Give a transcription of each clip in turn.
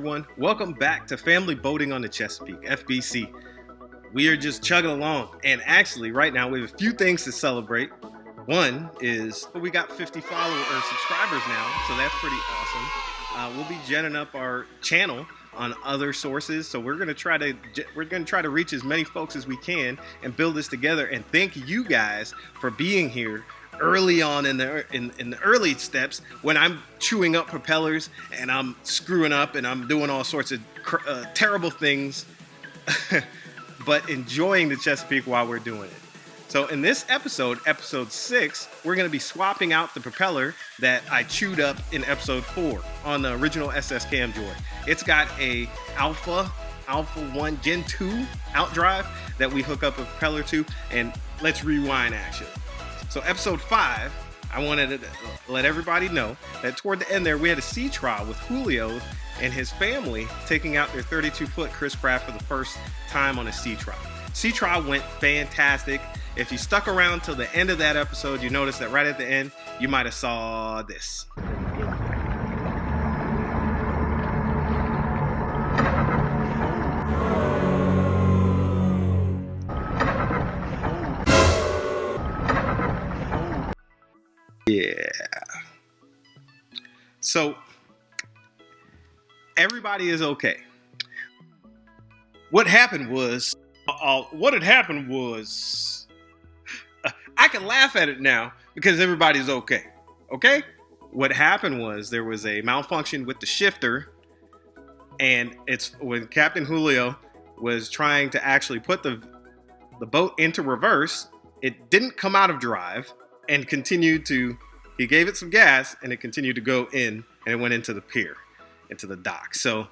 everyone. Welcome back to Family Boating on the Chesapeake, FBC. We are just chugging along, and actually right now we have a few things to celebrate. One is we got 50 subscribers now, so that's pretty awesome. We'll be genning up our channel on other sources, so we're gonna try to reach as many folks as we can and build this together. And thank you guys for being here early on in the early steps when I'm chewing up propellers and I'm screwing up and I'm doing all sorts of terrible things, but enjoying the Chesapeake while we're doing it. So in this episode 6, we're going to be swapping out the propeller that I chewed up in episode 4 on the original SS Cam Joy. It's got a Alpha 1 Gen 2 outdrive that we hook up a propeller to, and let's rewind actually. So episode 5, I wanted to let everybody know that toward the end there, we had a sea trial with Julio and his family taking out their 32-foot Chris Craft for the first time on a sea trial. Sea trial went fantastic. If you stuck around till the end of that episode, you notice that right at the end, you might have saw this. Yeah. So everybody is okay. What happened was I can laugh at it now because everybody's okay. Okay? What happened was there was a malfunction with the shifter, and it's when Captain Julio was trying to actually put the boat into reverse, it didn't come out of drive and he gave it some gas and it continued to go in, and it went into the pier, into the dock. So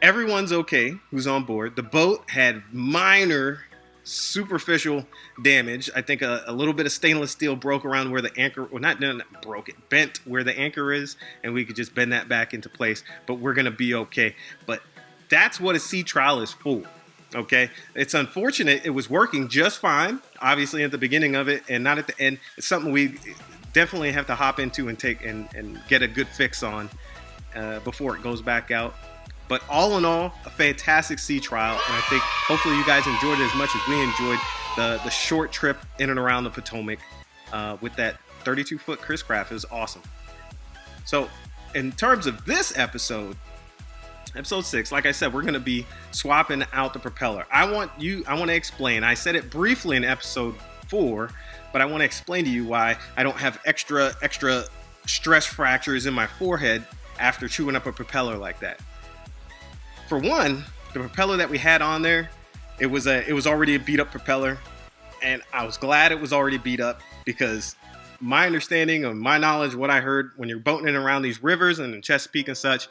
everyone's okay who's on board. The boat had minor superficial damage. I think a little bit of stainless steel broke around where the anchor, well, not broke, it bent where the anchor is, and we could just bend that back into place, but we're going to be okay. But that's what a sea trial is for. Okay, it's unfortunate it was working just fine, obviously at the beginning of it, and not at the end. It's something we definitely have to hop into and take and get a good fix on before it goes back out. But all in all, a fantastic sea trial, and I think hopefully you guys enjoyed it as much as we enjoyed the short trip in and around the Potomac with that 32-foot Chris Craft. It was awesome. So in terms of this episode 6, like I said, we're going to be swapping out the propeller. I want to explain. I said it briefly in episode 4, but I want to explain to you why I don't have extra stress fractures in my forehead after chewing up a propeller like that. For one, the propeller that we had on there, it was already a beat up propeller, and I was glad it was already beat up because my understanding of my knowledge, what I heard when you're boating around these rivers and in Chesapeake and such,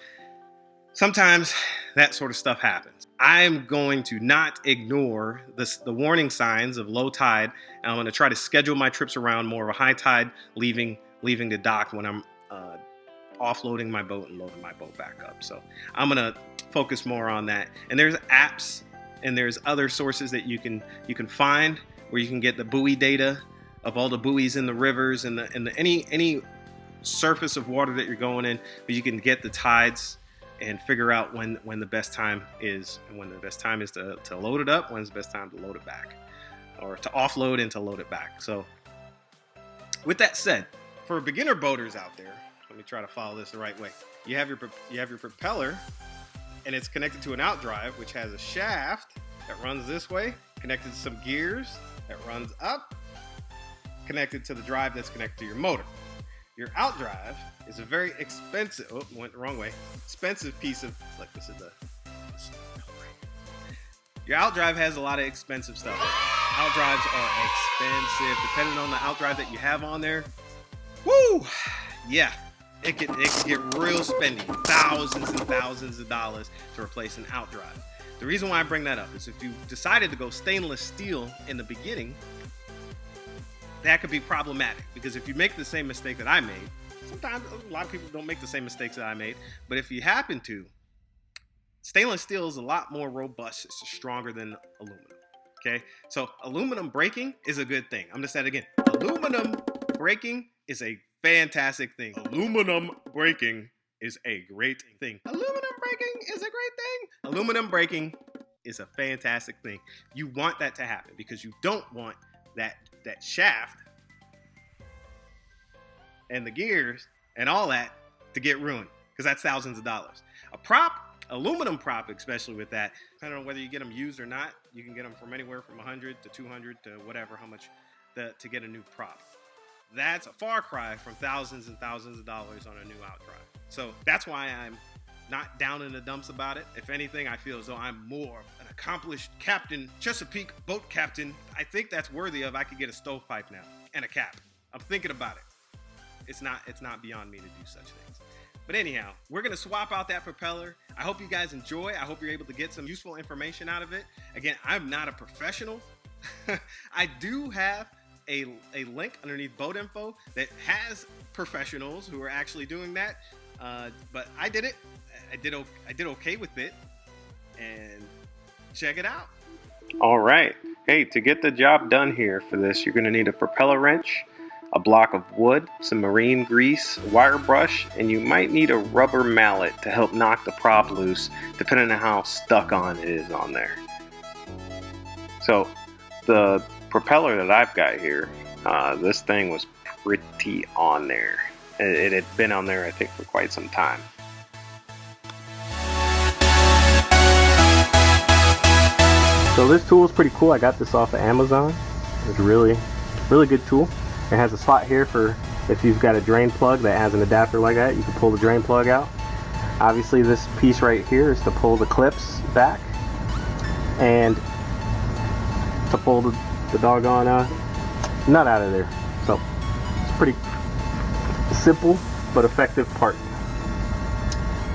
sometimes that sort of stuff happens. I'm going to not ignore the warning signs of low tide, and I'm going to try to schedule my trips around more of a high tide, leaving the dock when I'm offloading my boat and loading my boat back up. So I'm going to focus more on that. And there's apps and there's other sources that you can find where you can get the buoy data of all the buoys in the rivers and any surface of water that you're going in, but you can get the tides and figure out when the best time is, and when the best time is to load it up, when's the best time to load it back, or to offload and to load it back. So with that said, for beginner boaters out there, let me try to follow this the right way. You have your propeller, and it's connected to an outdrive, which has a shaft that runs this way, connected to some gears that runs up, connected to the drive that's connected to your motor. Your outdrive is a very expensive, went the wrong way, expensive piece of, like this is your outdrive has a lot of expensive stuff. Outdrives are expensive, depending on the outdrive that you have on there. Woo! Yeah, it can get real spendy, thousands and thousands of dollars to replace an outdrive. The reason why I bring that up is if you decided to go stainless steel in the beginning, that could be problematic, because if you make the same mistake that I made, sometimes a lot of people don't make the same mistakes that I made, but if you happen to, stainless steel is a lot more robust. It's stronger than aluminum. Okay, so aluminum braking is a good thing. I'm gonna say it again. Aluminum braking is a fantastic thing. Aluminum braking is a great thing. Aluminum braking is a great thing. Aluminum braking is a fantastic thing. You want that to happen because you don't want that shaft and the gears and all that to get ruined, because that's thousands of dollars. A prop, aluminum prop, especially with that, depending on whether you get them used or not, you can get them from anywhere from 100 to 200 to whatever, how much to get a new prop. That's a far cry from thousands and thousands of dollars on a new outdrive. So that's why I'm not down in the dumps about it. If anything, I feel as though I'm more an accomplished captain, Chesapeake boat captain. I think that's worthy of, I could get a stovepipe now and a cap. I'm thinking about it. It's not beyond me to do such things. But anyhow, we're going to swap out that propeller. I hope you guys enjoy. I hope you're able to get some useful information out of it. Again, I'm not a professional. I do have a link underneath boat info that has professionals who are actually doing that. But I did it. I did okay with it. And check it out. All right. Hey, to get the job done here for this, you're going to need a propeller wrench, a block of wood, some marine grease, a wire brush, and you might need a rubber mallet to help knock the prop loose, depending on how stuck on it is on there. So the propeller that I've got here, this thing was pretty on there. It had been on there, I think, for quite some time. So this tool is pretty cool. I got this off of Amazon. It's really good tool. It has a slot here for if you've got a drain plug that has an adapter like that, you can pull the drain plug out. Obviously this piece right here is to pull the clips back and to pull the doggone nut out of there. So it's a pretty simple but effective part.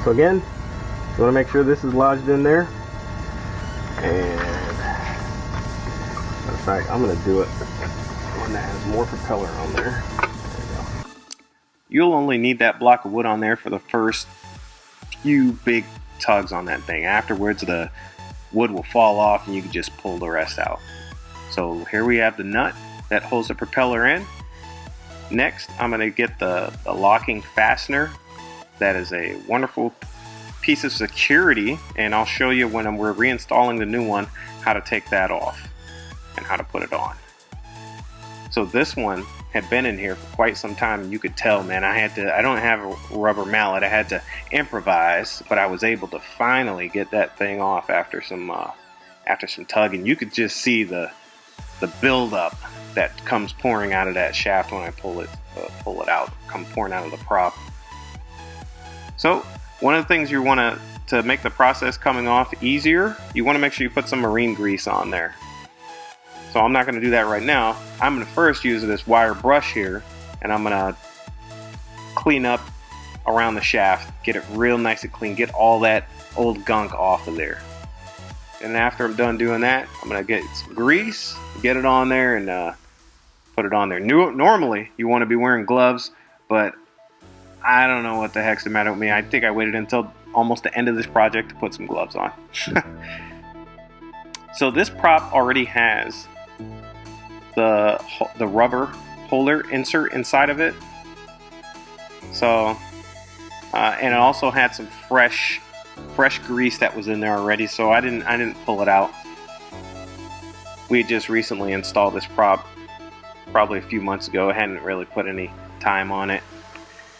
So again, you want to make sure this is lodged in there. And in fact, I'm going to do it one that has more propeller on there. There you go. You'll only need that block of wood on there for the first few big tugs on that thing. Afterwards, the wood will fall off and you can just pull the rest out. So here we have the nut that holds the propeller in. Next, I'm going to get the locking fastener. That is a wonderful piece of security, and I'll show you when we're reinstalling the new one how to take that off and how to put it on. So this one had been in here for quite some time, and you could tell, man, I don't have a rubber mallet. I had to improvise, but I was able to finally get that thing off after some tugging. You could just see the buildup that comes pouring out of that shaft when I pull it out, come pouring out of the prop. So one of the things you want to make the process coming off easier, you want to make sure you put some marine grease on there. So I'm not going to do that right now. I'm going to first use this wire brush here, and I'm going to clean up around the shaft, get it real nice and clean, get all that old gunk off of there. And after I'm done doing that, I'm going to get some grease, get it on there, and put it on there. Normally, you want to be wearing gloves, but I don't know what the heck's the matter with me. I think I waited until almost the end of this project to put some gloves on. So this prop already has the rubber holder insert inside of it. So, and it also had some fresh grease that was in there already. So I didn't pull it out. We had just recently installed this prop probably a few months ago. I hadn't really put any time on it.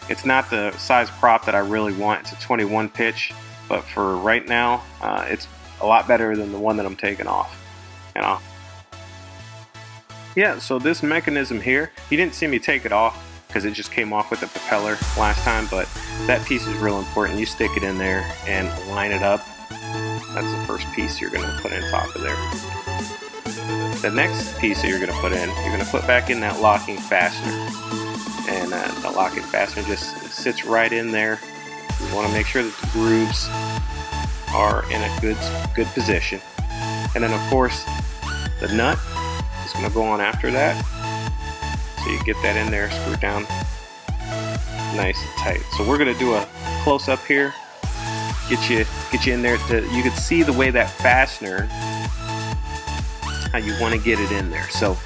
It's not the size prop that I really want. It's a 21 pitch, but for right now, it's a lot better than the one that I'm taking off. You know? Yeah, so this mechanism here, you didn't see me take it off because it just came off with the propeller last time, but that piece is real important. You stick it in there and line it up. That's the first piece you're going to put in top of there. The next piece that you're going to put in, you're going to put back in that locking fastener. And the locking fastener just sits right in there. You want to make sure that the grooves are in a good position. And then of course the nut is going to go on after that. So you get that in there, screw it down nice and tight. So we're going to do a close up here. Get you in there you can see the way that fastener, how you want to get it in there. So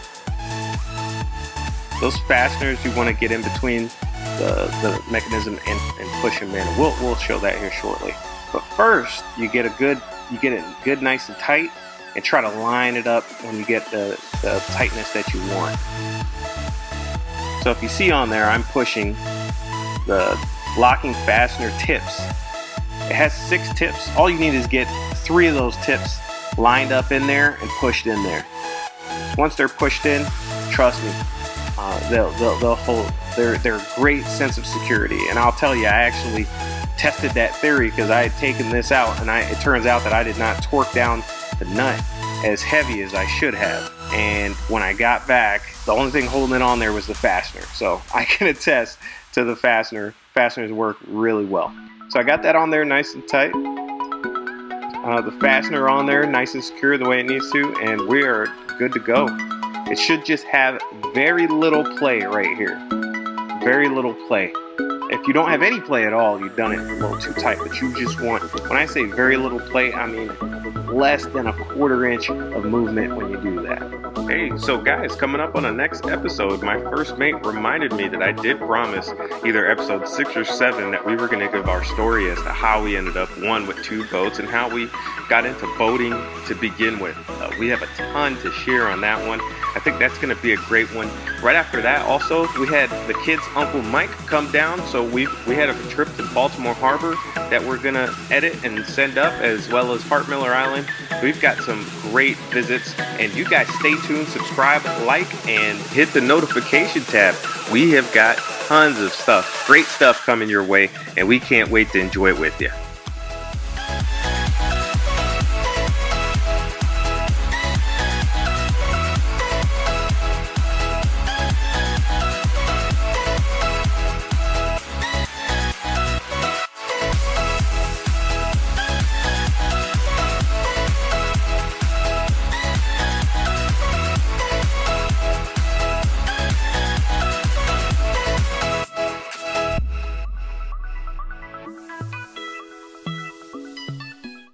those fasteners you want to get in between the mechanism and push them in. We'll show that here shortly. But first, you get it good, nice and tight, and try to line it up when you get the tightness that you want. So if you see on there, I'm pushing the locking fastener tips. It has 6 tips. All you need is get 3 of those tips lined up in there and pushed in there. Once they're pushed in, trust me, they'll hold. They're a great sense of security. And I'll tell you, I actually tested that theory because I had taken this out, and it turns out that I did not torque down the nut as heavy as I should have. And when I got back, the only thing holding it on there was the fastener. So I can attest to the fastener. Fasteners work really well. So I got that on there nice and tight. The fastener on there nice and secure the way it needs to, and we are good to go. It should just have very little play right here. Very little play. If you don't have any play at all, you've done it a little too tight, but you just want, when I say very little play, I mean less than a 1/4 inch of movement when you do that. Hey, so guys, coming up on the next episode, my first mate reminded me that I did promise either episode 6 or 7 that we were going to give our story as to how we ended up, one, with 2 boats and how we got into boating to begin with. We have a ton to share on that one. I think that's going to be a great one. Right after that, also, we had the kids' Uncle Mike come down, so we had a trip to Baltimore Harbor that we're going to edit and send up, as well as Hart Miller Island. We've got some great visits, and you guys stay tuned, subscribe, like, and hit the notification tab. We have got tons of stuff, great stuff coming your way, and we can't wait to enjoy it with you.